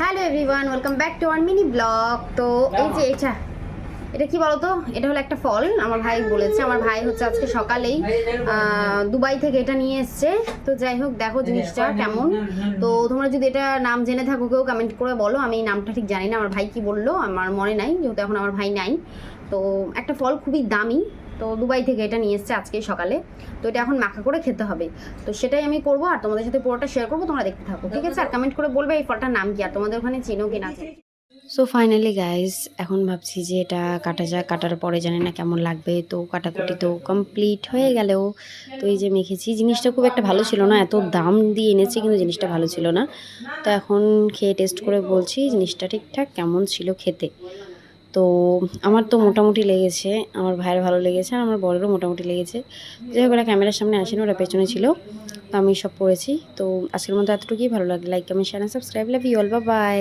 Hello everyone, welcome back to our mini blog. তো এই যে এটা কি বলতো, এটা হলো একটা ফল। আমার ভাই বলেছে, আমার ভাই হচ্ছে আজকে সকালেই দুবাই থেকে এটা নিয়ে এসছে। তো যাই হোক, দেখো জিনিসটা কেমন। তো তোমরা যদি এটা নাম জেনে থাকো কেউ কমেন্ট করে বলো। আমি এই নামটা ঠিক জানি না, আমার ভাই কি বললো আমার মনে নাই, যেহেতু এখন আমার ভাই নাই। তো একটা ফল খুবই দামি, তো দুবাই থেকে এটা নিয়ে এসছে আজকে সকালে। তো এটা এখন মাখা করে খেতে হবে। তো সেটাই আমি করবো আর তোমাদের সাথে পুরোটা শেয়ার করবো, তোমরা দেখতে থাকো, ঠিক আছে? আর কমেন্ট করে বলবে এই ফলটার নাম কি, আর তোমাদের ওখানে চিনো কি না। সো ফাইনালি গাইস, এখন ভাবছি যে এটা কাটা যাক। কাটার পরে জানি না কেমন লাগবে। তো কাটাকুটি তো কমপ্লিট হয়ে গেলেও, তো এই যে মেখেছি, জিনিসটা খুব একটা ভালো ছিল না। এত দাম দিয়ে এনেছি কিন্তু জিনিসটা ভালো ছিল না। তো এখন খেয়ে টেস্ট করে বলছি জিনিসটা ঠিকঠাক কেমন ছিল খেতে। তো আমার তো মোটামুটি লেগেছে, আমার ভাইয়ের ভালো লেগেছে, আর আমার বরেরও মোটামুটি লেগেছে। যাই হোক, ওরা ক্যামেরার সামনে আসেনি, ওরা পেছনে ছিল। তো আমি সব পড়েছি। তো আজকের মতো এতটুকুই। ভালো লাগলে like, comment, share, subscribe. Love you all, bye by.